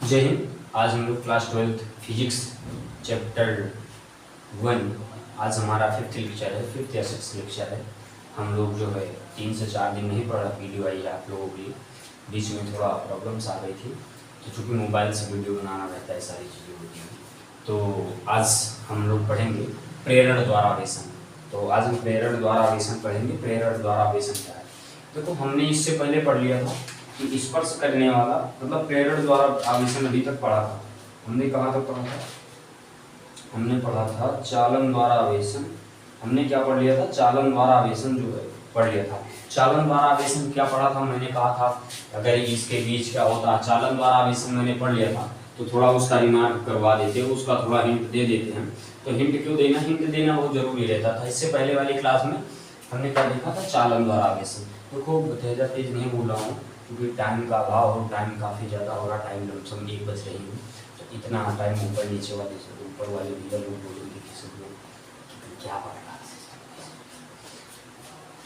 जय हिंद। आज हम लोग क्लास 12th फिजिक्स चैप्टर 1, आज हमारा 5th लेक्चर है, 5th या 6th लेक्चर है। हम लोग जो है 3 से 4 दिन नहीं पढ़ा, वीडियो आई है आप लोगों के लिए। बीच में थोड़ा प्रॉब्लम्स आ गई थी, तो चूँकि मोबाइल से वीडियो बनाना रहता है, सारी चीज़ें होती हैं। तो आज हम लोग पढ़ेंगे प्रेरण द्वारा आवेशन। तो आज हम प्रेरण द्वारा आवेशन पढ़ेंगे। प्रेरण द्वारा आवेशन क्या है? देखो, हमने इससे पहले पढ़ लिया था कि स्पर्श करने वाला मतलब प्रेरण द्वारा आवेशन अभी तक पढ़ा था। हमने कहाँ तक पढ़ा था? हमने पढ़ा था चालन द्वारा आवेशन। हमने क्या पढ़ लिया था? चालन द्वारा आवेशन जो है पढ़ लिया था। चालन द्वारा आवेशन क्या पढ़ा था? मैंने कहा था अगर इसके बीच क्या होता, चालन द्वारा आवेशन मैंने पढ़ लिया था, तो थोड़ा उसका रिमार्क करवा देते, उसका थोड़ा हिंट दे देते हैं। तो हिंट क्यों देना? हिंट देना बहुत जरूरी रहता था। इससे पहले वाली क्लास में हमने क्या देखा था? चालन द्वारा आवेशन। तो खूब तेजा तेज नहीं बोल रहा हूँ क्योंकि टाइम का अभाव और टाइम काफ़ी ज़्यादा हो रहा। टाइम लमसम 1 बज रही है, तो इतना टाइम ऊपर नीचे वाले से ऊपर वाले भैया लोग बोलेंगे कि सब लोग क्या पढ़ रहा है।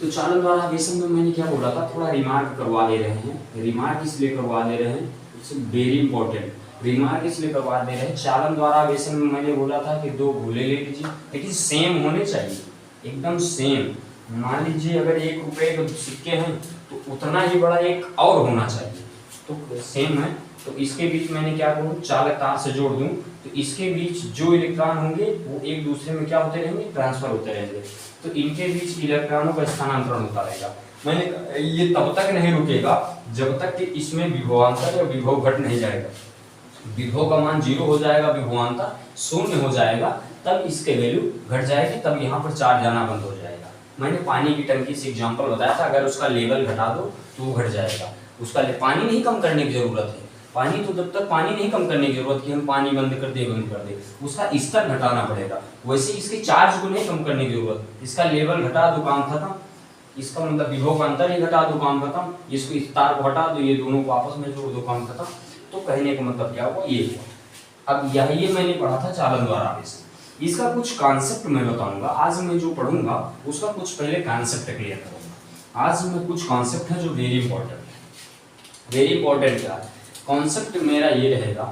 तो चालन द्वारा आवेशन में मैंने क्या बोला था? थोड़ा रिमार्क करवा दे रहे हैं। रिमार्क इसलिए करवा दे रहे हैं, इट्स वेरी इंपॉर्टेंट। रिमार्क इसलिए करवा दे रहे हैं, चालन द्वारा आवेशन में मैंने बोला था कि 2 गोले ले लीजिए, लेकिन सेम होने चाहिए, एकदम सेम। मान लीजिए अगर 1 रुपये के सिक्के हैं तो उतना ही बड़ा एक और होना चाहिए, तो सेम है। तो इसके बीच मैंने क्या करूँ? चालक तार से जोड़ दूँ, तो इसके बीच जो इलेक्ट्रॉन होंगे वो एक दूसरे में क्या होते रहेंगे? ट्रांसफर होते रहेंगे। तो इनके बीच इलेक्ट्रॉनों का स्थानांतरण होता रहेगा। मैंने ये तब तक नहीं रुकेगा जब तक कि इसमें विभवांतर या विभव घट नहीं जाएगा। विभव का मान 0 हो जाएगा, विभवांतर 0 हो जाएगा, तब इसके वैल्यू घट जाएगी, तब यहाँ पर चार्ज आना बंद हो जाएगा। मैंने पानी की टंकी से एग्जांपल बताया था, अगर उसका लेवल घटा दो तो वो घट जाएगा। उसका पानी नहीं कम करने की जरूरत है, पानी तो जब तक पानी नहीं कम करने की जरूरत कि हम पानी बंद कर दे, उसका स्तर घटाना पड़ेगा। वैसे इसके चार्ज को नहीं कम करने की जरूरत, इसका लेवल घटा दो काम खत्म। इसका मतलब विभव का अंतर ही घटा दो काम खत्म। इसको इस तार को हटा दो, ये दोनों को आपस में जोड़ दो काम खत्म। तो कहने का मतलब क्या हुआ? ये हुआ। अब यही मैंने पढ़ा था चालन द्वारा आवेशन। इसका कुछ कॉन्सेप्ट मैं बताऊंगा। आज मैं जो पढ़ूंगा उसका कुछ पहले कॉन्सेप्ट क्लियर करूंगा। आज मैं कुछ कॉन्सेप्ट है जो वेरी इंपॉर्टेंट है। वेरी इंपॉर्टेंट क्या है? कॉन्सेप्ट मेरा ये रहेगा,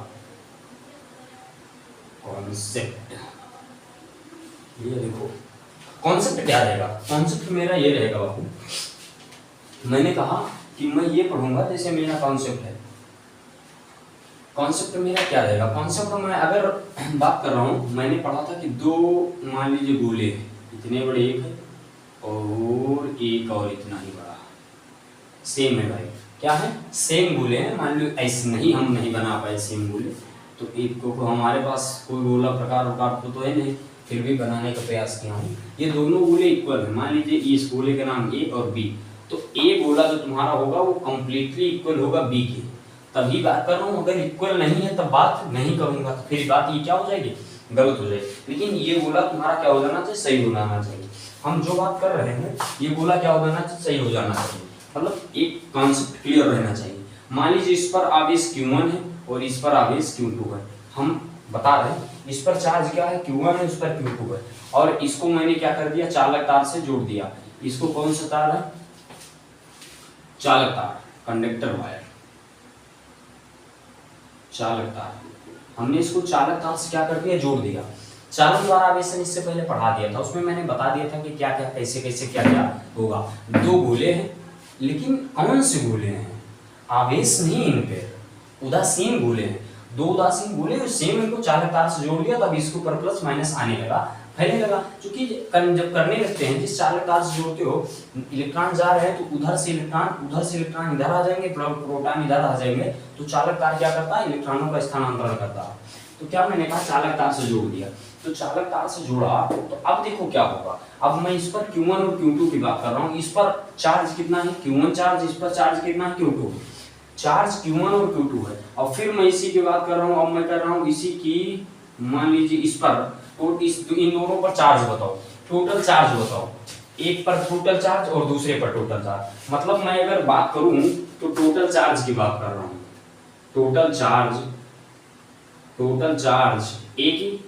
कॉन्सेप्ट ये देखो, कॉन्सेप्ट क्या रहेगा? कॉन्सेप्ट मेरा ये रहेगा बाबू, मैंने कहा कि मैं ये पढ़ूंगा, जैसे मेरा कॉन्सेप्ट है। कॉन्सेप्ट मेरा क्या रहेगा? कॉन्सेप्ट में अगर बात कर रहा हूँ, मैंने पढ़ा था कि 2 मान लीजिए गोले हैं, इतने बड़े एक है और एक और इतना ही बड़ा, सेम है भाई। क्या है? सेम गोले हैं। मान लो ऐसे नहीं, हम नहीं बना पाए सेम गोले, तो एक को हमारे पास कोई गोला प्रकार तो है नहीं, फिर भी बनाने का प्रयास किया हूँ। ये दोनों गोले इक्वल है। मान लीजिए इस गोले का नाम ए और बी, तो ए गोला जो तुम्हारा होगा वो कम्प्लीटली इक्वल होगा बी के, तभी बात कर रहा हूँ। अगर इक्वल नहीं है तब बात नहीं करूंगा, तो फिर बात ये क्या हो जाएगी? गलत हो जाएगी। लेकिन ये गोला तुम्हारा क्या हो जाना चाहिए? सही हो जाना चाहिए। हम जो बात कर रहे हैं ये गोला क्या हो जाना चाहिए? सही हो जाना चाहिए। मतलब एक कॉन्सेप्ट क्लियर रहना चाहिए। मान लीजिए इस पर आवेश Q1 है और इस पर आवेश Q2 है। हम बता रहे हैं इस पर चार्ज क्या है? Q1 है, इस पर Q2 है, और इसको मैंने क्या कर दिया? चालक तार से जोड़ दिया। इसको कौन सा तार है? चालक तार, कंडक्टर वायर, चालक तार। हमने इसको चालक तार से क्या कर दिया? जोड़ दिया। चालन द्वारा आवेशन इससे पहले पढ़ा दिया था, उसमें मैंने बता दिया था कि क्या क्या कैसे कैसे क्या क्या होगा। 2 गोले हैं, लेकिन कौन से गोले हैं? आवेश नहीं इन पे, उदासीन गोले हैं। 2 उदासीन गोले और सेम इनको चालक तार से जोड़ दिया, तब इसके ऊपर प्लस माइनस आने लगा, फैलने लगा। क्योंकि जब करने लगते हैं, जिस चालक तार से जोड़ते हो, इलेक्ट्रॉन जा रहे हैं तो उधर से इलेक्ट्रॉन इधर आ जाएंगे, प्रोटॉन इधर आ जाएंगे, तो चालक तार क्या करता है? इलेक्ट्रॉनों का स्थानांतरण करता है। तो क्या मैंने कहा? चालक तार से जोड़ दिया। तो चालक तार से जोड़ा, तो अब देखो क्या होगा। अब मैं इस पर Q1 और Q2 की बात कर रहा हूँ। इस पर चार्ज कितना है? Q1 charge. इस पर चार्ज कितना है? Q2 charge. Q1 और Q2 है। और फिर मैं इसी की बात कर रहा हूँ, अब मैं कर रहा हूँ इसी की, मान लीजिए इस पर, तो इन दोनों पर चार्ज बताओ, टोटल चार्ज बताओ। एक पर टोटल चार्ज और दूसरे पर टोटल चार्ज। मतलब मैं अगर बात करूं तो टोटल चार्ज की बात कर रहा हूं। टोटल चार्ज ए की,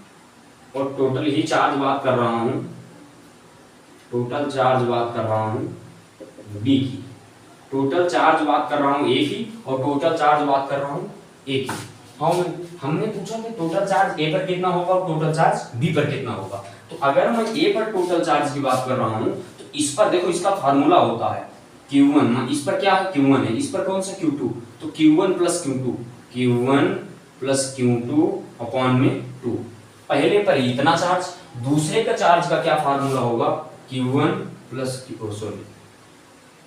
और टोटल ही चार्ज बात कर रहा हूं, टोटल चार्ज बात कर रहा हूं बी की। टोटल चार्ज बात कर रहा हूं ए की, और टोटल चार्ज बात कर रहा हूं ए की। हमने पूछा कि टोटल चार्ज ए पर कितना होगा और टोटल चार्ज बी पर कितना होगा। तो अगर मैं ए पर टोटल चार्ज की बात कर रहा हूं तो इस पर देखो इसका फार्मूला होता है Q1, इस पर क्या है Q1 है, इस पर कौन सा Q2, तो Q1 plus Q2, Q1 plus Q2 upon में 2। पहले पर इतना चार्ज, दूसरे का चार्ज का क्या फार्मूला होगा Q1 plus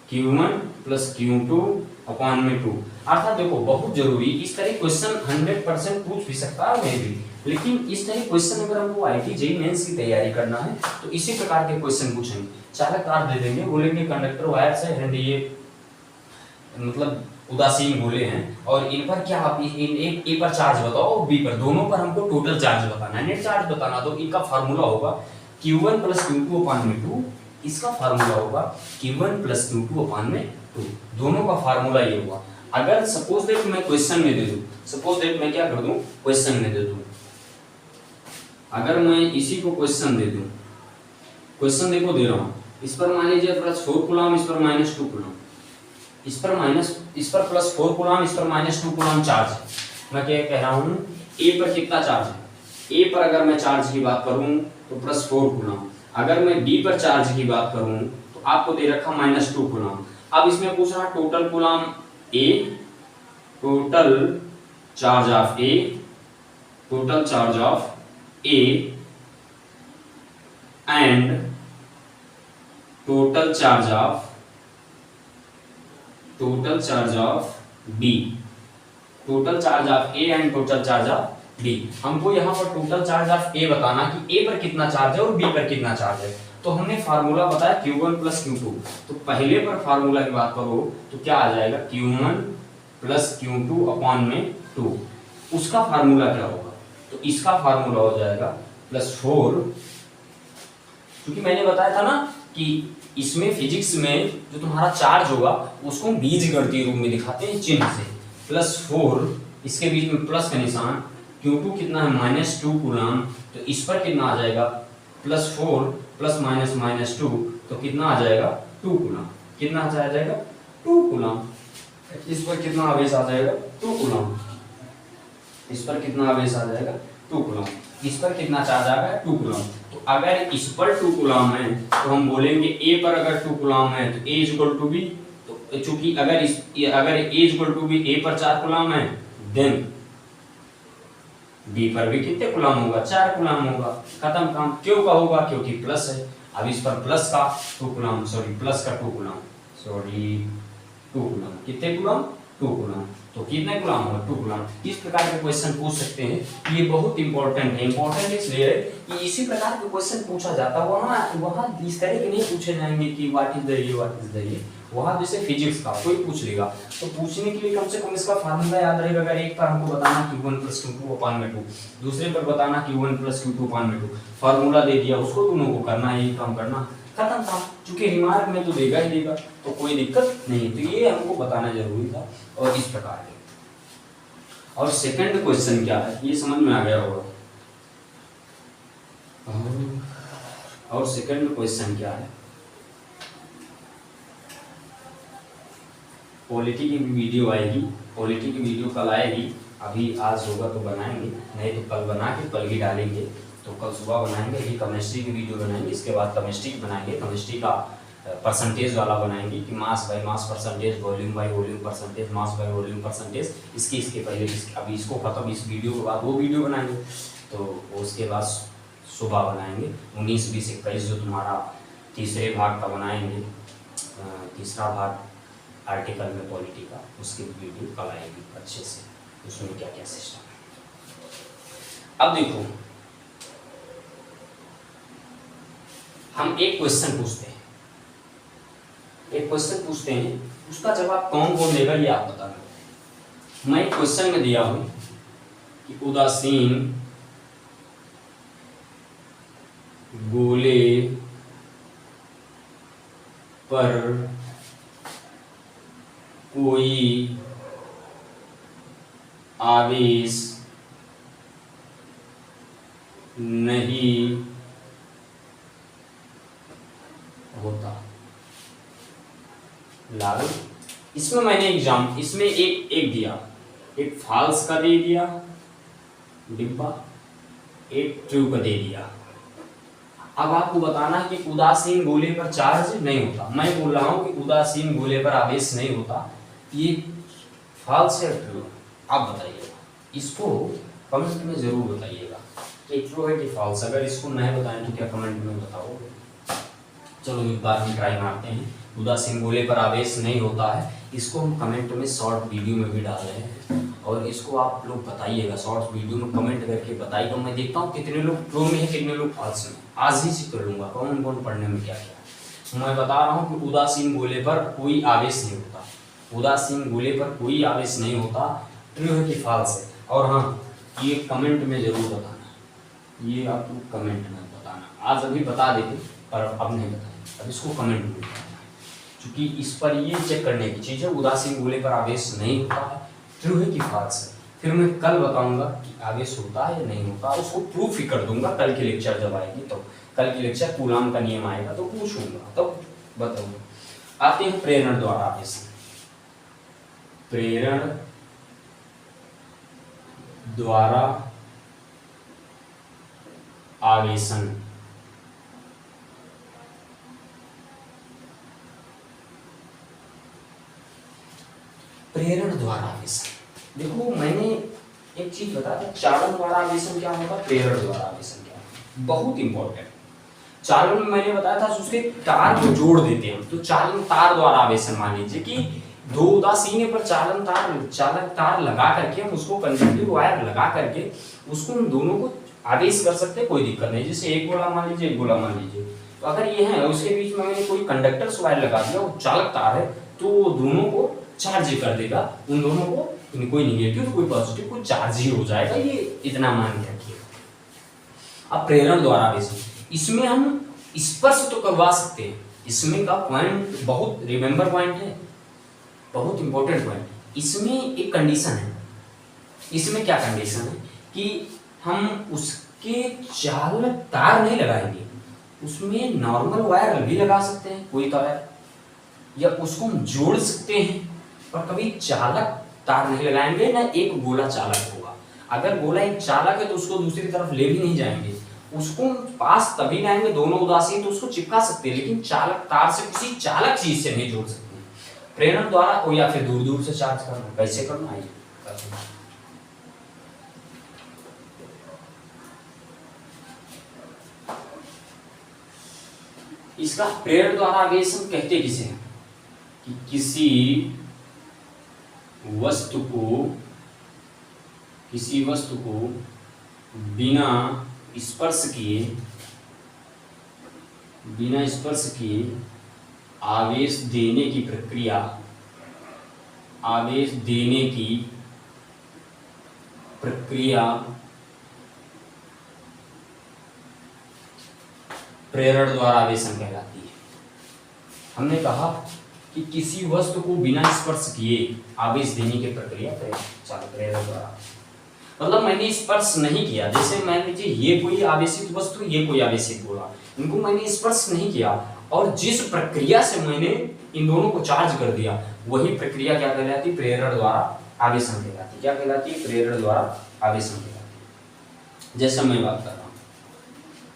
Q1 plus Q2 upon में 2। अर्थात देखो बहुत जरूरी, इस तरह क्वेश्चन 100% पूछ भी सकता है मैं भी, लेकिन इस तरह क्वेश्चन अगर हमको आईटी जेईई मेंस की तैयारी करना है तो इसी प्रकार के क्वेश्चन पूछेंगे। चालक तार दे देंगे, बोलेंगे कंडक्टर वायर से है ये मतलब उदासीन गोले हैं और इन पर क्या आप एक ए पर चार्ज बताओ और बी पर, दोनों पर हमको टोटल चार्ज बताना है, नेट चार्ज बताना। तो इनका फार्मूला होगा Q1 प्लस Q2 अपॉन में 2, इसका फार्मूला होगा Q1 प्लस Q2 अपॉन में 2। दोनों का फार्मूला ये हुआ। अगर सपोज दैट मैं क्वेश्चन में दे दूं, सपोज दैट मैं क्या कर दूं क्वेश्चन में दे दूं, अगर मैं इसी को क्वेश्चन दे दूं, क्वेश्चन देखो दे रहा हूं, इस पर मान लीजिए प्लस 4 कूलम, इस पर माइनस 2 कूलम, इस पर प्लस 4 कूलम, इस पर माइनस 2 कूलम चार्ज है। मैं क्या कह रहा हूं ए पर कितना चार्ज है, ए पर अगर मैं चार्ज की बात करूं तो प्लस 4 कूलम, अगर मैं बी पर चार्ज की बात करूं तो आपको दे रखा माइनस 2 कूलम। अब इसमें पूछ रहा total coulomb A, total charge of A, total charge of A and total charge of B, total charge of A and total charge of B. हमको यहाँ पर टोटल चार्ज ऑफ ए बताना कि ए पर कितना चार्ज है और बी पर कितना चार्ज है। तो हमने फार्मूला बताया Q1 प्लस Q2, तो पहले पर फार्मूला की बात करो तो क्या आ जाएगा Q1 प्लस Q2 अपॉन में 2। उसका फार्मूला क्या होगा, तो इसका फार्मूला हो जाएगा प्लस 4, क्योंकि मैंने बताया था ना कि इसमें फिजिक्स में जो तुम्हारा चार्ज होगा उसको हम बीजगणितीय रूप में दिखाते हैं चिन्ह से। प्लस 4, इसके बीच में प्लस का निशान, Q2 कितना है माइनस 2 कूलम, तो इस पर कितना आ जाएगा प्लस 4 प्लस माइनस माइनस 2, तो कितना आ जाएगा 2 कूलम, कितना आ जाएगा 2 कूलम। इस पर कितना आवेश आ जाएगा 2 कूलम, इस पर कितना आवेश आ जाएगा 2 कूलम, इस पर कितना चार्ज आ गया 2 कूलम। तो अगर इस पर 2 कूलम है तो हम बोलेंगे ए पर अगर 2 कूलम है तो ए इक्वल टू बी, तो चूंकि अगर ए इक्वल टू बी, ए पर 4 कूलम है देन बी पर भी कितने कूलम होगा 4 कूलम होगा, खत्म काम। क्यों का होगा, क्योंकि प्लस है। अब इस पर प्लस का 2 कूलम, सॉरी प्लस का 2 कूलम, सॉरी 2 कूलम, कितने कूलम 2 कूलम, तो कितने कूलम होगा 2 कूलम। इस प्रकार के क्वेश्चन पूछ सकते हैं, ये बहुत इंपॉर्टेंट है। इंपॉर्टेंट इसलिए है कि इसी प्रकार के क्वेश्चन पूछा जाता है, वहाँ इस तरह के नहीं पूछे जाएंगे कि व्हाट इज द ये, व्हाट इज द ये। वहाँ जैसे फिजिक्स का कोई पूछ लेगा तो पूछने के लिए कम से कम इसका फार्मूला याद रहेगा। अगर एक पर हमको बताना Q1 प्लस Q2 अपॉन में 2, दूसरे पर बताना Q1 प्लस Q2 अपॉन में 2, फार्मूला दे दिया, उसको दोनों को करना है, यही काम करना, खत्म था। चूंकि रिमार्क में तो देगा ही देगा तो कोई दिक्कत नहीं, तो ये हमको बताना जरूरी था। और इस प्रकार के, और सेकंड क्वेश्चन क्या है ये समझ में आ गया होगा। और सेकंड क्वेश्चन क्या है, पॉलिटी की वीडियो आएगी, पॉलिटी की वीडियो कल आएगी, अभी आज होगा तो बनाएंगे, नहीं तो कल बना के कल ही डालेंगे, तो कल सुबह बनाएंगे। अभी केमिस्ट्री की वीडियो बनाएंगे, इसके बाद केमिस्ट्री की बनाएंगे, केमिस्ट्री का परसेंटेज वाला बनाएंगे कि mass by mass percentage, volume by volume percentage, mass by volume percentage. इसके पहले अभी इसको खत्म, इस वीडियो के बाद वो वीडियो बनाएंगे, तो उसके बाद सुबह बनाएंगे 19, 20, 21 जो तुम्हारा तीसरे भाग का बनाएंगे, तीसरा भाग आर्टिकल में पॉलिटी का, उसकी वीडियो कल आएगी अच्छे से, उसमें क्या क्या सिस्टम है। अब देखो हम एक क्वेश्चन पूछते हैं, एक क्वेश्चन पूछते हैं, उसका जवाब कौन कौन देगा ये आप बताना। मैं एक क्वेश्चन में दिया हूं कि उदासीन गोले पर कोई आवेश नहीं होता लागू। इसमें मैंने इसमें एक दिया एक फॉल्स का दे दिया डिब्बा, एक ट्रू का दे दिया। अब आपको बताना है कि उदासीन गोले पर चार्ज नहीं होता। मैं बोल रहा हूं कि उदासीन गोले पर आवेश नहीं होता, ये फॉल्स है ट्रू? आप बताइएगा, इसको कमेंट में जरूर बताइएगा कि ट्रू है कि फॉल्स। अगर इसको नहीं बताएं तो क्या कमेंट में बताओगे? चलो एक बार हम ट्राई मारते हैं। उदासीन गोले पर आवेश नहीं होता है, इसको हम कमेंट में शॉर्ट वीडियो में भी डाल रहे हैं, और इसको आप लोग बताइएगा शॉर्ट वीडियो में कमेंट करके बताइएगा। मैं देखता हूँ कितने लोग ट्रू में है, कितने लोग फॉल्स में। आज ही से कर लूँगा कौन कौन पढ़ने में क्या क्या। मैं बता रहा हूँ कि उदासीन गोले पर कोई आवेश नहीं होता, उदासीन गोले पर कोई आवेश नहीं होता, ट्रू है कि फॉल्स है। और हाँ, ये कमेंट में जरूर बताना, ये आप लोग कमेंट में बताना। आज अभी बता देते पर अब नहीं बताएं, अब इसको कमेंट में बताना, क्योंकि इस पर ये चेक करने की चीज़ है उदासीन गोले पर आवेश नहीं होता है, ट्रू है कि फॉल्स है। फिर मैं कल बताऊंगा कि आवेश होता है या नहीं होता, उसको प्रूफ ही कर दूंगा कल की लेक्चर जब आएगी। तो कल की लेक्चर कूलाम का नियम आएगा तो पूछूंगा तब बताऊंगा। आते हैं प्रेरण द्वारा आवेश। प्रेरण द्वारा आवेशन। प्रेरण द्वारा आवेशन, देखो मैंने एक चीज बताया था, चालन द्वारा आवेशन क्या होगा, प्रेरण द्वारा आवेशन क्या होगा, बहुत इंपॉर्टेंट। चालन में मैंने बताया था उसके तार को जोड़ देते हैं, तो चालन तार द्वारा आवेशन मान लीजिए कि दो उदासीन पर चालक तार लगा करके हम उसको कंडक्टिव वायर लगा करके उसको हम दोनों को आवेश कर सकते हैं, कोई दिक्कत नहीं। जैसे एक गोला मान लीजिए, एक गोला मान लीजिए, तो अगर ये है उसके बीच में मैंने कोई कंडक्टर वायर लगा दिया, वो चालक तार है, तो वो दोनों को चार्ज कर देगा, उन दोनों को कोई निगेटिव कोई पॉजिटिव कोई चार्ज ही हो जाएगा, ये इतना मान के रखिए। अब प्रेरण द्वारा आवेशन, इसमें हम स्पर्श तो करवा सकते हैं, इसमें का पॉइंट बहुत रिमेंबर पॉइंट है, बहुत इंपॉर्टेंट पॉइंट। इसमें एक कंडीशन है, इसमें क्या कंडीशन है कि हम उसके चालक तार नहीं लगाएंगे, उसमें नॉर्मल वायर भी लगा सकते हैं कोई तार, या उसको हम जोड़ सकते हैं, और कभी चालक तार नहीं लगाएंगे ना एक गोला चालक होगा। अगर गोला एक चालक है तो उसको दूसरी तरफ ले भी नहीं जाएंगे, उसको पास तभी लाएंगे दोनों उदासीन तो उसको चिपका सकते हैं, लेकिन चालक तार से किसी चालक चीज से नहीं जोड़ सकते। प्रेरण द्वारा हो या फिर दूर दूर से चार्ज करना, कैसे करना है इसका प्रेरण द्वारा आवेशन कहते किसे हैं कि किसी वस्तु को बिना स्पर्श किए आवेश देने की प्रक्रिया प्रेरण द्वारा आवेशन कहलाती है। हमने कहा कि किसी वस्तु को बिना स्पर्श किए आवेश देने की प्रक्रिया प्रेरण द्वारा, मतलब मैंने स्पर्श नहीं किया, जैसे मान लीजिए ये कोई आवेशित वस्तु, ये कोई आवेशित गोला, इनको मैंने स्पर्श नहीं किया, और जिस प्रक्रिया से मैंने इन दोनों को चार्ज कर दिया, वही प्रक्रिया क्या कहलाती है, प्रेरण द्वारा आवेशन कहलाती है। क्या कहलाती है, प्रेरण द्वारा आवेशन कहलाती है। जैसे मैं बात कर रहा हूँ,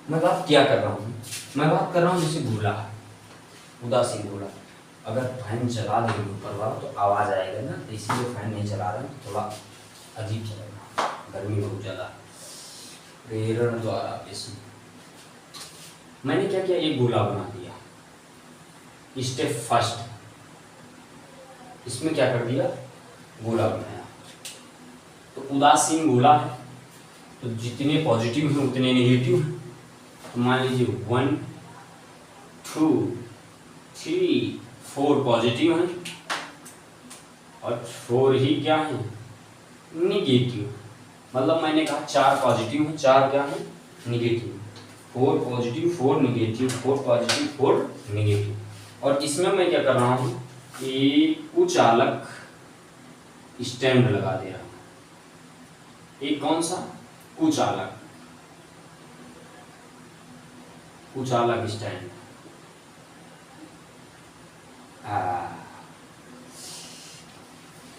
मैं बात क्या कर रहा हूँ, मैं बात कर रहा हूँ जैसे गोला, उदासीन गोला, अगर फैन चला देंगे ऊपर वाला तो आवाज आएगा ना, तो इसीलिए फैन नहीं चला रहे हैं, तो थोड़ा अजीब चलेगा, गर्मी बहुत ज्यादा। प्रेरण द्वारा आवेशन, मैंने क्या किया, एक गोला बना दिया, स्टेप फर्स्ट, इसमें क्या कर दिया, गोला बनाया, तो उदासीन गोला है, तो जितने पॉजिटिव हैं उतने नेगेटिव हैं, तो मान लीजिए 1 2 3 4 पॉजिटिव हैं और 4 ही क्या है, निगेटिव। मतलब मैंने कहा 4 पॉजिटिव हैं, 4 क्या है, negative, 4 positive 4 negative, 4 positive 4 negative. और इसमें मैं क्या कर रहा हूँ, एक कुचालक स्टैंड लगा दे रहा हूँ। एक कौन सा, कुचालक स्टैंड।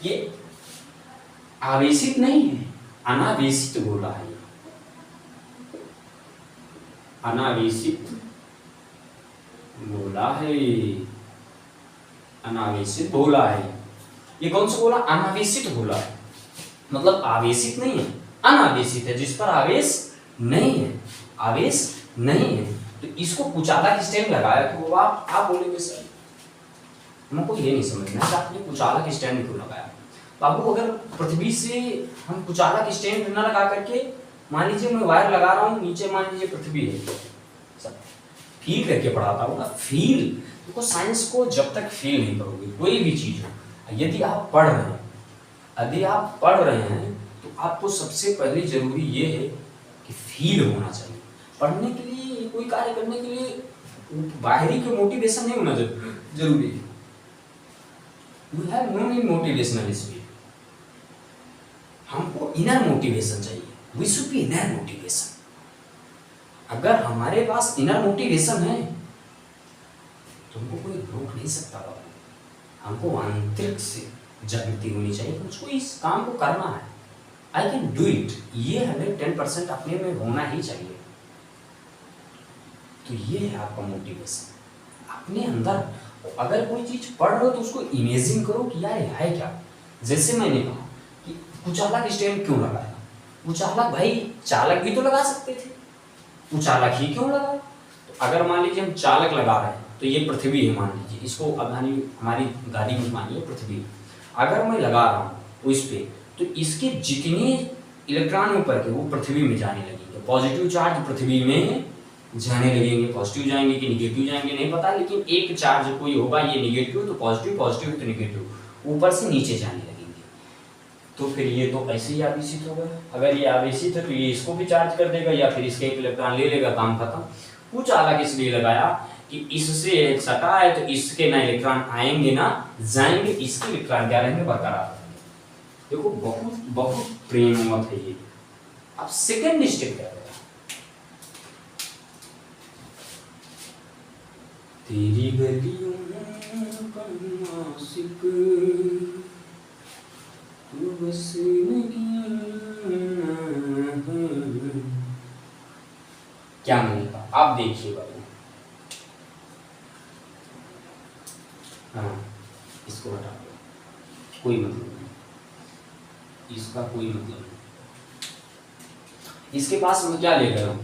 ये आवेशित नहीं है, अनावेशित गोला है। अनावेशित गोला है, अनावेशित गोला है। ये कौन सा गोला? अनावेशित गोला है, मतलब आवेशित नहीं है, अनावेशित है, जिस पर आवेश नहीं है, आवेश नहीं है। तो इसको कुचालक स्टैंड लगाया, तो आप बोलेंगे सर हमको ये नहीं समझना है आपने कुचालक स्टैंड क्यों लगाया। बाबू अगर पृथ्वी से हम कुचालक स्टैंड न लगा करके, मान लीजिए मैं वायर लगा रहा हूँ, नीचे मान लीजिए पृथ्वी है, सब फील करके पढ़ाता हूँ ना, फील। देखो साइंस को जब तक फील नहीं करोगे कोई भी चीज हो, यदि आप पढ़ रहे हैं, यदि आप पढ़ रहे हैं तो आपको सबसे पहले जरूरी ये है कि फील होना चाहिए। पढ़ने के लिए, कोई कार्य करने के लिए बाहरी के मोटिवेशन नहीं होना जरूरी है। We have no need motivational speech. हमको इनर मोटिवेशन चाहिए, we should be inner motivation। अगर हमारे पास इनर मोटिवेशन है तो हमको कोई रोक नहीं सकता बाबू। हमको आंतरिक से जागृति होनी चाहिए, मुझको इस काम को करना है, आई कैन डू इट, ये 110% अपने में होना ही चाहिए। तो ये है आपका मोटिवेशन अपने अंदर। अगर कोई चीज पढ़ रहे हो तो उसको इमेजिन करो कि यार है क्या। जैसे मैंने कहा कि कुचालक स्टैंड क्यों लगाया, कुचालक भाई चालक भी तो लगा सकते थे, कुचालक ही क्यों लगा। तो अगर मान लीजिए हम चालक लगा रहे हैं, तो ये पृथ्वी है मान लीजिए, इसको हमारी गाड़ी में मानिए पृथ्वी, अगर मैं लगा रहा हूँ उस पर, तो इसके जितने इलेक्ट्रॉन ऊपर के वो पृथ्वी में जाने लगेंगे, पॉजिटिव चार्ज पृथ्वी में जाने लगेंगे, पॉजिटिव जाएंगे कि निगेटिव जाएंगे नहीं पता, लेकिन एक चार्ज कोई होगा, ये निगेटिव तो पॉजिटिव, पॉजिटिव तो निगेटिव, ऊपर से नीचे जाने लगेंगे। तो फिर ये तो ऐसे ही आवेशित होगा। अगर ये आवेशित है तो ये इसको भी चार्ज कर देगा या फिर इसके एक इलेक्ट्रॉन ले लेगा, काम खत्म। कुछ अलग इसलिए लगाया कि इससे सटा है तो इसके ना इलेक्ट्रॉन आएंगे ना जाएंगे, इसके इलेक्ट्रॉन क्या रहेंगे, बरकरार। देखो बहुत बहुत प्रेमवत है ये। अब सेकंड स्टेप क्या है, तेरी गलियों का आशिक तू बस क्या मिलेगा आप देखिए बाबू। हाँ इसको हटा दो, कोई मतलब नहीं, इसका कोई मतलब नहीं। इसके पास मैं क्या लेकर हूं,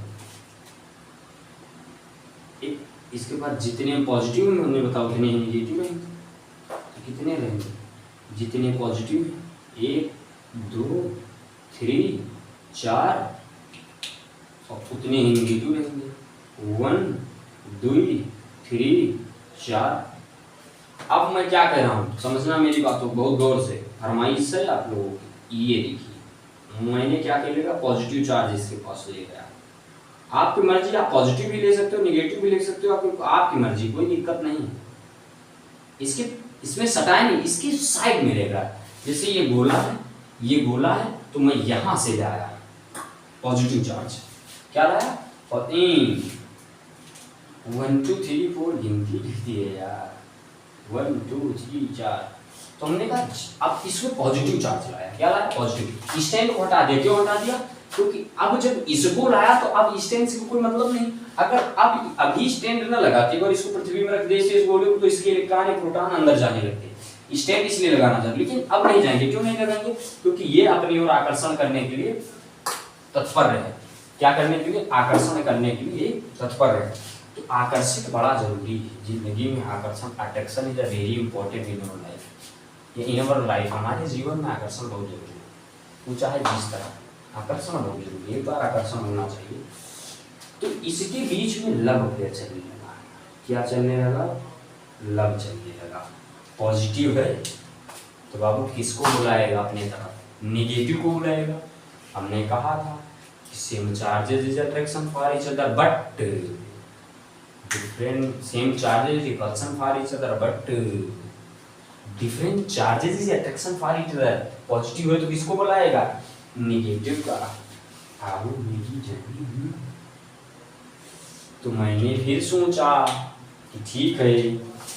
इसके पास जितने पॉजिटिव में उन्हें बताओ उतने ही नेगेटिव रहेंगे। तो कितने रहेंगे, जितने पॉजिटिव 1 2 3 4 और उतने ही नेगेटिव रहेंगे 1 2 3 4। अब मैं क्या कह रहा हूँ समझना मेरी बातों को बहुत गौर से, फरमाइश है आप लोगों की। ये देखिए मैंने क्या कर लेगा, पॉजिटिव चार्ज इसके पास ले गया। आपकी मर्जी, आप पॉजिटिव भी ले सकते हो, नेगेटिव भी ले सकते हो, आपकी मर्जी, कोई दिक्कत नहीं है। इसमें सटाए नहीं, इसकी साइड में रहेगा। जैसे ये गोला है, ये गोला है, तो मैं यहां से लाया पॉजिटिव चार्ज, क्या लाया, और 1 2 3 4 गिनती लिखती है यार, 1 2 3 4। तो हमने कहा अब इसमें पॉजिटिव चार्ज लाया, क्या लाया, पॉजिटिव। स्टैंड को हटा दिया, क्यों हटा दिया, क्योंकि अब जब इसको लाया तो अब स्टैंड से कोई मतलब नहीं। अगर अब अभी स्टैंड न लगाते और इसको पृथ्वी में रख दे इस गोले को, तो इसके इलेक्ट्रॉन या प्रोटॉन अंदर जाने लगते। स्टैंड इसलिए लगाना चाहिए, लेकिन अब नहीं जाएंगे। क्यों नहीं लगाएंगे, क्योंकि ये अपनी ओर आकर्षण करने के लिए तत्पर रहे। क्या करने के लिए, आकर्षण करने के लिए तत्पर रहे। तो आकर्षित बड़ा जरूरी है जिंदगी में। आकर्षण, attraction is a very important in our life. ये इन अवर लाइफ, हमारे जीवन में आकर्षण बहुत जरूरी है। वो चाहे जिस तरह, आकर्षण बहुत जरूरी है, एक बार आकर्षण होना चाहिए। तो इसके बीच में लव अफेयर चलने लगा। क्या चलने लगा, लव चलने लगा। पॉजिटिव है तो बाबू किसको बुलाएगा अपने तरफ, नेगेटिव को बुलाएगा। हमने कहा था कि same charges is attraction for each other but different, same charges repulsion for each other but different charges is attraction for each other. Positive है तो किसको बुलाएगा, नेगेटिव का। आओ मेरी जानी। तो मैंने फिर सोचा कि ठीक है,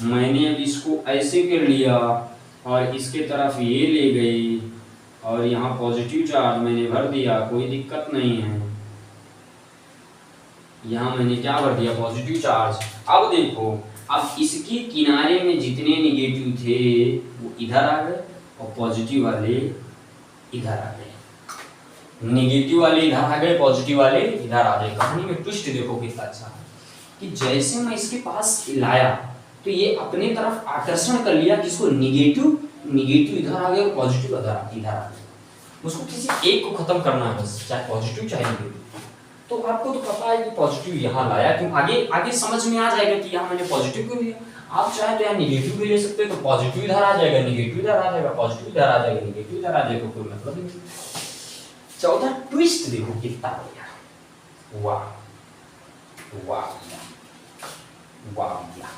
मैंने अब इसको ऐसे कर लिया और इसके तरफ ये ले गई और यहाँ पॉजिटिव चार्ज मैंने भर दिया, कोई दिक्कत नहीं है। यहाँ मैंने क्या भर दिया, पॉजिटिव चार्ज। अब देखो, अब इसके किनारे में जितने निगेटिव थे वो इधर आ गए और पॉजिटिव वाले इधर आ गए। निगेटिव वाले इधर आ गए, पॉजिटिव वाले इधर आ गए। कहानी में ट्विस्ट देखो कितना अच्छा कि जैसे मैं इसके पास लाया तो ये अपने तरफ आकर्षण कर लिया, किसको, निगेटिव। निगेटिव इधर आ गए और पॉजिटिव इधर आ गए। उसको किसी एक को खत्म करना है बस, चाहे पॉजिटिव चाहे निगेटिव। तो आपको तो पता है कि पॉजिटिव यहाँ लाया क्यों, आगे समझ में आ जाएगा कि यहाँ मैंने पॉजिटिव क्यों लिया। आप चाहे तो यहाँ निगेटिव भी ले सकते हो, तो पॉजिटिव इधर आ जाएगा, निगेटिव इधर आ जाएगा, पॉजिटिव इधर आ जाएगा, निगेटिव इधर आ जाएगा, कोई मतलब नहीं। चौथा ट्विस्ट देखो कितना बढ़िया, वाह वाह वाह वाह।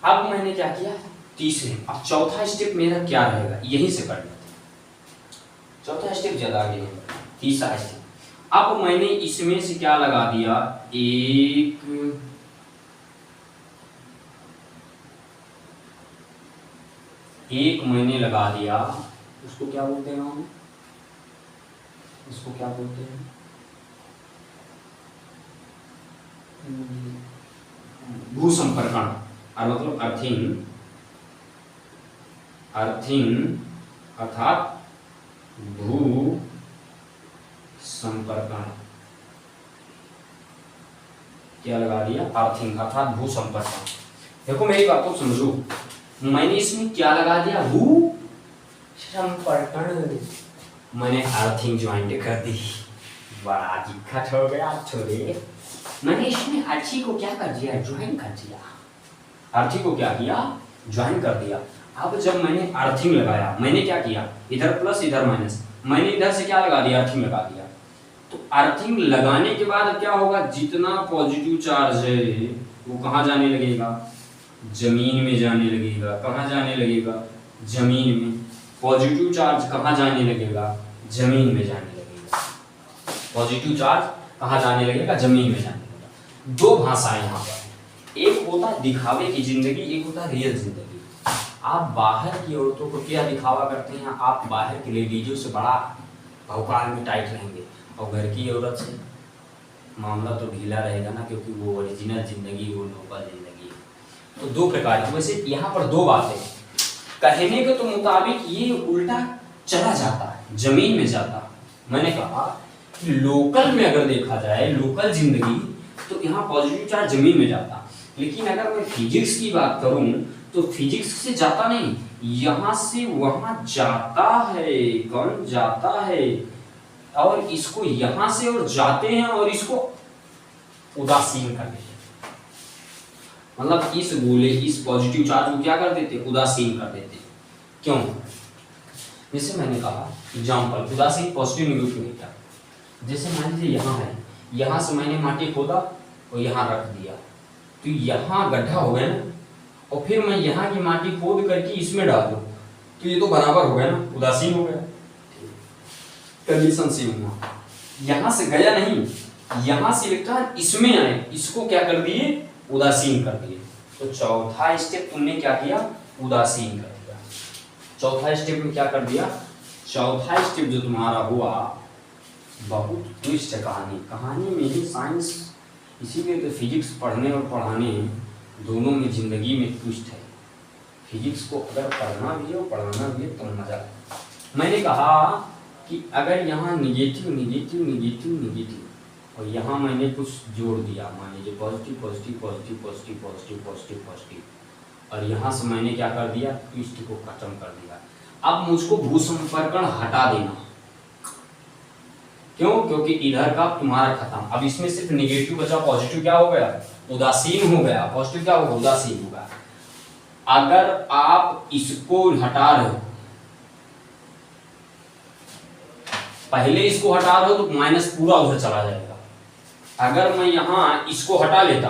अब मैंने क्या किया, तीसरे, अब चौथा स्टेप मेरा क्या रहेगा, यहीं से कर लेते हैं। चौथा स्टेप ज्यादा आगे नहीं, तीसरा स्टेप। अब मैंने इसमें से क्या लगा दिया, एक मैंने लगा दिया, उसको क्या बोलते हैं हम, उसको क्या बोलते हैं, भूसंपर्कण, और मतलब अर्थिंग अर्थात भू संपर्कण। क्या लगा दिया, अर्थिंग अर्थात भू संपर्कण। देखो मेरी बात को समझो, मैंने इसमें क्या लगा दिया, भू संपर्कण, मैंने अर्थिंग ज्वाइंट कर दी। बड़ा दिक्कत हो गया छोरे, मैंने इसमें अर्थिंग को क्या कर दिया, ज्वाइन कर दिया। अर्थिंग को क्या किया, ज्वाइन कर दिया। अब जब मैंने अर्थिंग लगाया, मैंने क्या किया, इधर प्लस इधर माइनस, मैंने इधर से क्या लगा दिया, अर्थिंग लगा दिया। तो अर्थिंग लगाने के बाद क्या होगा, जितना पॉजिटिव चार्ज है वो कहाँ जाने लगेगा, जमीन में जाने लगेगा। कहाँ जाने लगेगा, जमीन में। पॉजिटिव चार्ज कहाँ जाने लगेगा, जमीन में जाने लगेगा। पॉजिटिव चार्ज कहाँ जाने लगेगा, जमीन में जाने लगेगा। दो भाषाएं यहाँ पर, एक होता है दिखावे की जिंदगी, एक होता है रियल जिंदगी। आप बाहर की औरतों को क्या दिखावा करते हैं, आप बाहर के लेडीजों से बड़ा भौकाल में टाइट रहेंगे, और घर की औरत से मामला तो ढीला रहेगा ना, क्योंकि वो ओरिजिनल जिंदगी, वो लोकल जिंदगी है। तो दो प्रकार की, वैसे यहाँ पर दो बातें कहने के तो मुताबिक ये उल्टा चला जाता है, जमीन में जाता है। मैंने कहा कि लोकल में अगर देखा जाए, लोकल जिंदगी, तो यहाँ पॉजिटिव चार्ज जमीन में जाता, लेकिन अगर मैं फिजिक्स की बात करूं तो फिजिक्स से जाता नहीं, यहाँ से वहां जाता है। कौन जाता है, और इसको यहां से और जाते हैं और इसको उदासीन कर देते, मतलब इस गोले, इस पॉजिटिव चार्ज को क्या कर देते, उदासीन कर देते। क्यों, जैसे मैंने कहा एग्जाम्पल, उदासीन पॉजिटिव निगेटिव है क्या, जैसे मान लीजिए यहाँ है, यहाँ से मैंने माटी खोदा और यहाँ रख दिया, तो यहाँ गड्ढा हो गया ना, और फिर मैं यहाँ की माटी खोद करके इसमें डाल दूं, तो ये तो बराबर हो गया ना, उदासीन हो गया। कंडीशन से हुआ, यहाँ से गया नहीं, यहाँ से इलेक्ट्रॉन इसमें आए, इसको क्या कर दिए, उदासीन कर दिए। तो चौथा स्टेप तुमने क्या किया, उदासीन कर दिया। चौथा स्टेप में क्या कर दिया, चौथा स्टेप जो तुम्हारा हुआ, बहुत ट्विस्ट है कहानी। कहानी में ही साइंस, इसीलिए तो फिजिक्स पढ़ने और पढ़ाने दोनों में जिंदगी में ट्विस्ट है। फिजिक्स को अगर पढ़ना भी है और पढ़ाना भी है तो मजा है। मैंने कहा कि अगर यहाँ निगेटिव निगेटिव निगेटिव निगेटिव और यहाँ मैंने कुछ जोड़ दिया, मान लीजिए positive positive positive positive positive positive positive, और यहाँ से मैंने क्या कर दिया, ट्विस्ट को खत्म कर दिया। अब मुझको भूसंपर्कण हटा देना, क्यों, क्योंकि इधर का तुम्हारा खत्म। अब इसमें सिर्फ निगेटिव बचा, पॉजिटिव क्या हो गया, उदासीन हो गया। पॉजिटिव क्या होगा, उदासीन होगा। अगर आप इसको हटा रहे हो, पहले इसको हटा रहे हो तो माइनस पूरा उधर चला जाएगा। अगर मैं यहाँ इसको हटा लेता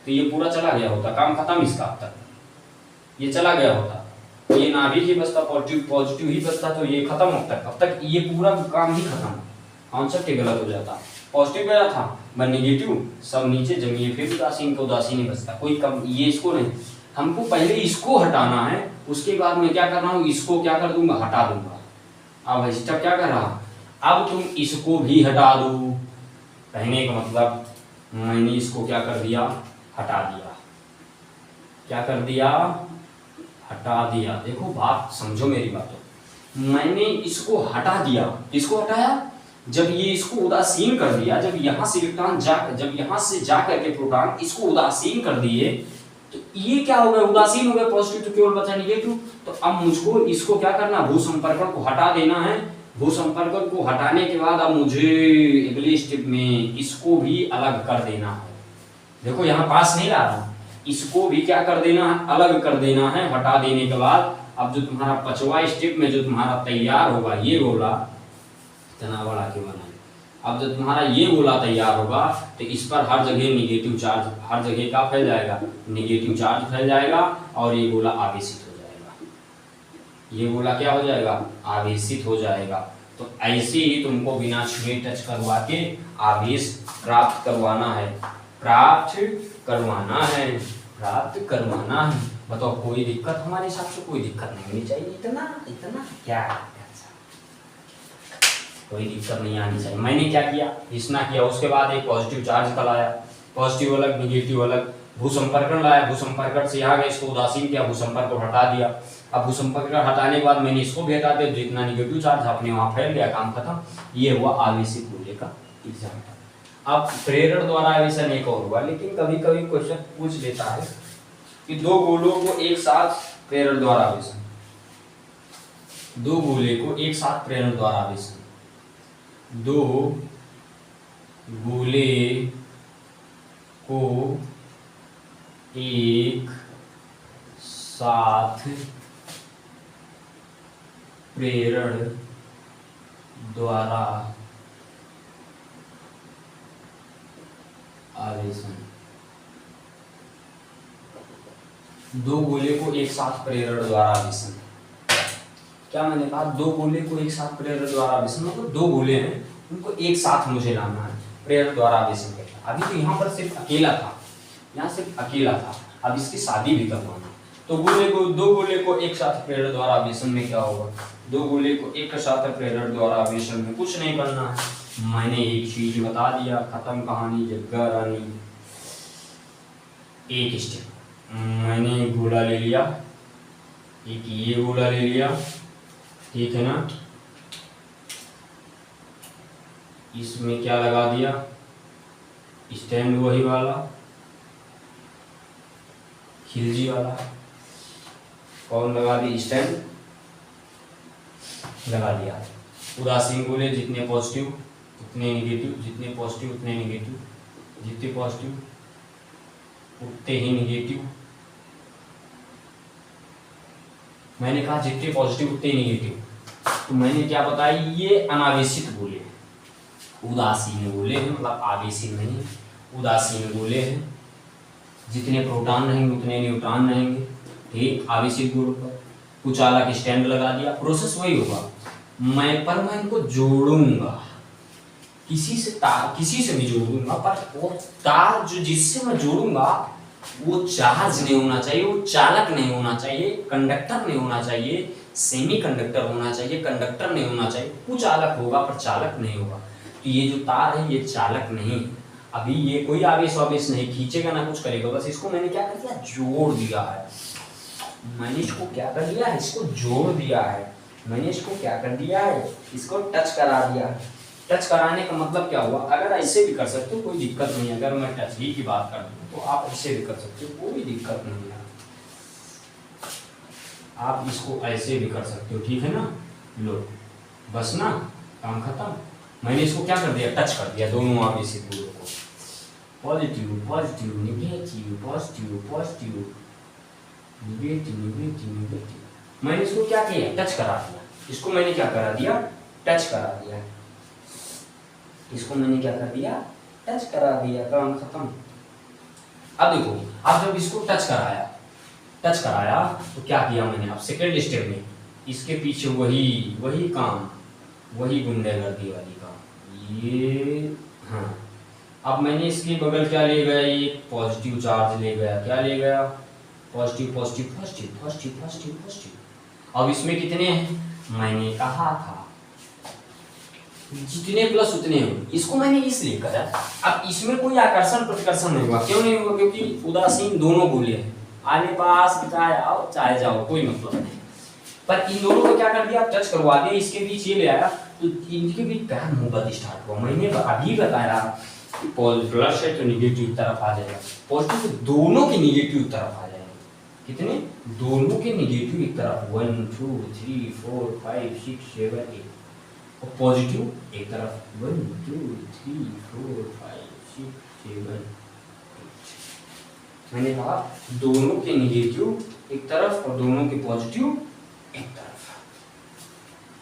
तो ये पूरा चला गया होता, काम खत्म इसका, अब तक ये चला गया होता, ये नाभिक ही बचता, पॉजिटिव पॉजिटिव ही बचता, तो ये खत्म अब तक ये पूरा काम ही खत्म, कॉन्सेप्ट ही गलत हो जाता। पॉजिटिव गया था, मैं निगेटिव, सब नीचे जमीन, फिर उदासीन का उदासीन ही बचता, कोई कम, ये इसको नहीं हमको पहले इसको हटाना है, उसके बाद मैं क्या कर रहा हूँ, इसको क्या कर दूंगा, हटा दूंगा। अब स्टेप क्या कर रहा, अब तुम इसको भी हटा दो। कहने का मतलब मैंने इसको क्या कर दिया, हटा दिया। क्या कर दिया, हटा दिया। देखो बात समझो मेरी बातों, मैंने इसको हटा दिया। इसको हटाया, जब ये इसको उदासीन कर दिया, जब यहाँ से इलेक्ट्रॉन जब यहाँ से जा करके प्रोटॉन इसको उदासीन कर दिए, तो ये क्या हो गया, उदासीन हो गया, पॉजिटिव तो केवल बचा नेगेटिव। तो अब मुझको इसको क्या करना, भू संपर्कण को हटा देना है। भू संपर्कण को हटाने के बाद अब मुझे अगले स्टेप में इसको भी अलग कर देना है। देखो यहाँ पास नहीं ला रहा, इसको भी क्या कर देना है, अलग कर देना है। हटा देने के बाद अब जो तुम्हारा पांचवा स्टेप में जो तुम्हारा तैयार होगा ये गोला, इतना बड़ा क्यों बना, अब जब तुम्हारा ये गोला तैयार होगा तो इस पर हर जगह निगेटिव चार्ज, हर जगह का फैल जाएगा, निगेटिव चार्ज फैल जाएगा और ये गोला आवेशित हो जाएगा। ये गोला क्या हो जाएगा, आवेशित हो जाएगा। तो ऐसे ही तुमको बिना छुए टच करवा के आवेश प्राप्त करवाना है, प्राप्त करवाना है, प्राप्त करवाना है। बताओ कोई दिक्कत, हमारे हिसाब से कोई दिक्कत नहीं होनी चाहिए। इतना इतना क्या है, कोई दिक्कत नहीं आनी चाहिए। मैंने क्या किया, इतना किया, उसके बाद एक पॉजिटिव चार्ज का लाया, पॉजिटिव अलग निगेटिव अलग, भूसंपर्कण लाया, भूसंपर्कण से आ गया, इसको उदासीन किया, भूसंपर्क को हटा दिया। अब भूसंपर्कण हटाने के बाद मैंने इसको भी हटा दिया, जितना निगेटिव चार्ज अपने वहां फैल गया, काम खत्म। ये हुआ आवेशित गोले का एग्जाम्पल। अब प्रेरण द्वारा आवेशन एक और हुआ, लेकिन कभी कभी क्वेश्चन पूछ लेता है कि दो गोलों को एक साथ प्रेरण द्वारा आवेशन, दो गोले को एक साथ प्रेरण द्वारा आवेशन, दो गोले को एक साथ प्रेरण द्वारा आवेशन, दो गोले को एक साथ प्रेरण द्वारा आवेशन। क्या मैंने कहा, दो गोले को एक साथ प्रेरण द्वारा आवेशन, मतलब दो गोले हैं उनको एक साथ मुझे लाना है, प्रेरण द्वारा आवेशन करना। अभी तो यहाँ पर सिर्फ अकेला था, यहाँ सिर्फ अकेला था, अब इसकी शादी भी करवाना। तो दो गोले को एक साथ प्रेरण द्वारा आवेशन में क्या होगा, दो गोले को एक साथ प्रेरण द्वारा आवेशन में कुछ नहीं करना है। मैंने एक चीज बता दिया, खत्म कहानी, जग्गा रानी। एक स्टेप, मैंने गोला ले लिया, एक ये गोला ले लिया, ठीक है ना, इसमें क्या लगा दिया, स्टैंड वही वाला, खिलजी वाला, कौन लगा दी, स्टैंड लगा दिया। उदासीन गोले जितने पॉजिटिव उतने नेगेटिव, जितने पॉजिटिव उतने नेगेटिव, जितने पॉजिटिव उतने ही नेगेटिव। मैंने कहा जितने पॉजिटिव उतने नेगेटिव, तो मैंने क्या बताया, ये अनावेशित गोले, उदासीन गोले हैं, मतलब आवेशित नहीं, उदासीन गोले हैं। जितने प्रोटॉन रहेंगे उतने न्यूट्रॉन रहेंगे, ठीक। आवेशित गोलों पर कुछ अलग स्टैंड लगा दिया, प्रोसेस वही होगा। मैं इनको जोड़ूंगा, किसी से भी जोड़ूंगा, पर वो तार जो जिससे मैं जोड़ूंगा वो चार्ज नहीं होना चाहिए, वो चालक नहीं होना चाहिए, कंडक्टर नहीं होना चाहिए, सेमी कंडक्टर होना चाहिए, कंडक्टर नहीं होना चाहिए। कुछ चालक होगा पर चालक नहीं होगा। तो ये जो तार है ये चालक नहीं, अभी ये कोई आवेश नहीं खींचेगा ना कुछ करेगा, बस इसको मैंने क्या कर दिया, जोड़ दिया है। मैंने इसको क्या कर दिया है, इसको जोड़ दिया है। मैंने इसको क्या कर दिया है, इसको टच करा दिया है। टच कराने का मतलब क्या हुआ, अगर ऐसे भी कर सकते हो कोई दिक्कत नहीं, अगर मैं टच ही की बात कर दूं तो आप ऐसे भी कर सकते हो, कोई दिक्कत नहीं है। आप इसको ऐसे भी कर सकते हो, ठीक है ना। लो बस ना, काम खत्म। मैंने इसको क्या कर दिया, टच कर दिया, दोनों आवेशित गोलों को, positive positive negative, positive positive negative negative negative. मैंने इसको क्या किया, टच करा दिया। इसको मैंने क्या करा दिया, टच करा दिया। इसको मैंने क्या कर दिया, टच करा दिया, काम खत्म। अब देखो, अब जब इसको टच कराया तो क्या किया मैंने, अब सेकेंड स्टेप में इसके पीछे वही काम, वही गुंडागर्दी वाली काम, ये हाँ। अब मैंने इसके बगल क्या ले गया, ये पॉजिटिव चार्ज ले गया, क्या ले गया, positive positive positive positive positive positive. अब इसमें कितने हैं, मैंने कहा था जितने प्लस उतने हो, इसको मैंने इसलिए करा। अब इसमें कोई आकर्षण प्रतिकर्षण नहीं हुआ, क्यों नहीं हुआ, क्योंकि उदासीन दोनों गोले हैं, आने पास चाहे आओ चाहे जाओ कोई मतलब नहीं। पर इन दोनों को क्या कर दिया, टच करवा दिया, इसके बीच ये ले आया तो इनके बीच क्या मोहब्बत स्टार्ट हुआ। मैंने अभी बताया प्लस है तो निगेटिव तरफ आ जाएगा, पॉजिटिव तो दोनों के निगेटिव तरफ आ जाएगा। कितने, दोनों के निगेटिव एक तरफ, 1 2 3 4 5 6 7 8, और पॉजिटिव एक तरफ 1 2 3 4 5 6 7 8। मैंने कहा दोनों के निगेटिव एक तरफ और दोनों के पॉजिटिव एक तरफ,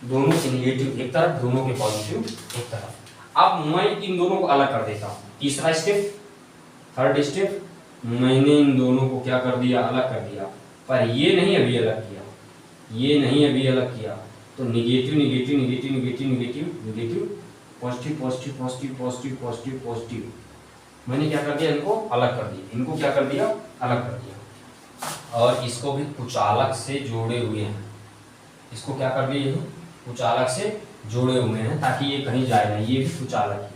दोनों के निगेटिव एक तरफ, दोनों के पॉजिटिव एक तरफ। अब मैं इन दोनों को अलग कर देता हूँ। तीसरा स्टेप, थर्ड स्टेप, मैंने इन दोनों को क्या कर दिया, अलग कर दिया। पर ये नहीं अभी अलग किया, ये नहीं अभी अलग किया, तो negative negative negative negative negative negative, positive positive positive positive positive positive, मैंने क्या कर दिया, इनको अलग कर दिया। इनको क्या कर दिया, अलग कर दिया। और इसको भी कुचालक से जोड़े हुए हैं, इसको क्या कर दिए, कुचालक से जोड़े हुए हैं ताकि ये कहीं जाए ना, ये भी कुचालक है।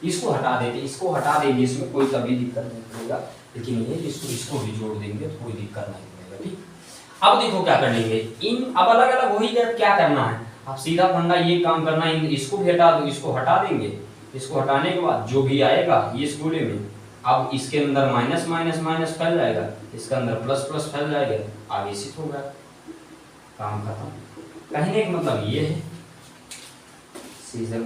इसको हटा देते, इसको हटा देंगे, इसमें कोई कभी दिक्कत नहीं पड़ेगा, लेकिन ये इसको भी जोड़ देंगे तो कोई दिक्कत नहीं पड़ेगा। ठीक, अब देखो क्या कर लेंगे, इन अब अलग अलग हो ही गए, क्या करना है, अब सीधा फंडा ये काम करना है, इसको भी हटा दो, इसको हटा देंगे। इसको हटाने के बाद जो भी आएगा ये इस गोले में, अब इसके अंदर माइनस माइनस माइनस फैल जाएगा, इसके अंदर प्लस प्लस फैल जाएगा, आगे से हो गया, काम खत्म। कहने का मतलब ये है,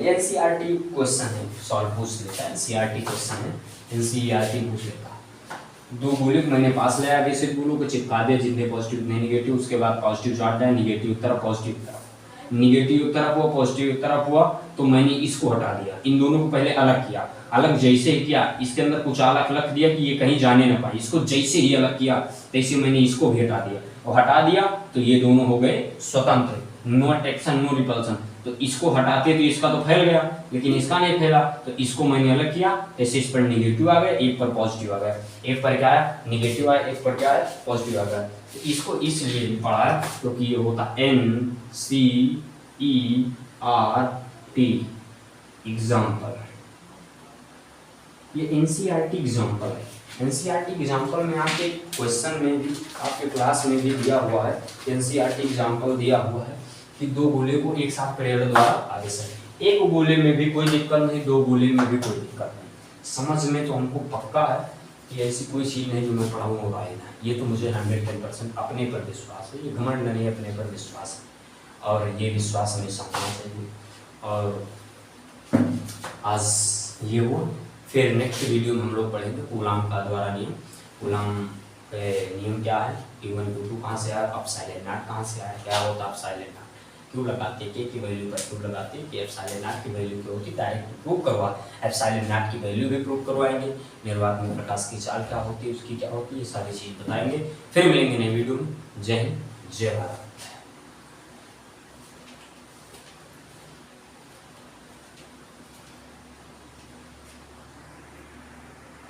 एनसीईआरटी क्वेश्चन है, सॉल्व पूछ लेता है, एनसीईआरटी क्वेश्चन है, एनसीईआरटी पूछ लेता है। दो गोले मैंने पास ले आया, बेसिक गोलों को चिपका दिया, जितने पॉजिटिव उतने निगेटिव, उसके बाद पॉजिटिव चार्ट है, निगेटिव तरफ पॉजिटिव तरफ, निगेटिव तरफ हुआ पॉजिटिव तरफ हुआ, तो मैंने इसको हटा दिया। इन दोनों को पहले अलग किया, अलग जैसे ही किया इसके अंदर कुछ अलग रख दिया कि ये कहीं जाने ना पाए, इसको जैसे ही अलग किया तैसे मैंने इसको भी हटा दिया, और हटा दिया तो ये दोनों हो गए स्वतंत्र, नो अट्रैक्शन नो रिपल्सन। तो इसको हटाते तो इसका तो फैल गया, लेकिन इसका नहीं फैला, तो इसको मैंने अलग किया, ऐसे इस पर निगेटिव आ गया, एक पर पॉजिटिव आ गया, एक पर क्या आया निगेटिव आया, एक पर क्या आया पॉजिटिव आ गया। तो इसको इसलिए भी पढ़ा है क्योंकि ये होता NCERT एग्जाम्पल, ये NCERT एग्जाम्पल है। NCERT एग्जाम्पल में आपके क्वेश्चन में भी, आपके क्लास में भी दिया हुआ है, NCERT एग्जाम्पल दिया हुआ है कि दो गोले को एक साथ प्रेरण द्वारा आगे से, एक गोले में भी कोई दिक्कत नहीं, दो गोले में भी कोई दिक्कत नहीं। समझ में तो हमको पक्का है कि ऐसी कोई चीज़ नहीं जो मैं पढ़ाऊँ और आएगा, ये तो मुझे 110% अपने पर विश्वास है, ये घमंड नहीं, अपने पर विश्वास है, और ये विश्वास हमें समझना चाहिए। और आज ये हुआ, फिर नेक्स्ट वीडियो में हम लोग पढ़ेंगे कूलाम का द्वारा नियम, कूलाम नियम क्या है, Q1 Q2 कहाँ से आया, एप्सिलॉन नॉट कहाँ से आया, क्या होता है एप्सिलॉन नॉट, क्यों लगाते हैं, के की वैल्यू पर क्यों लगाते हैं, कि एप्सिलॉन नॉट की वैल्यू क्या होती है, डायरेक्ट प्रूव करवा, एप्सिलॉन नॉट की वैल्यू भी प्रूव करवाएंगे, निर्वात में प्रकाश की चाल क्या होती है, उसकी क्या होती है, ये सारी चीज़ बताएंगे। फिर मिलेंगे नई वीडियो में। जय हिंद, जय भारत।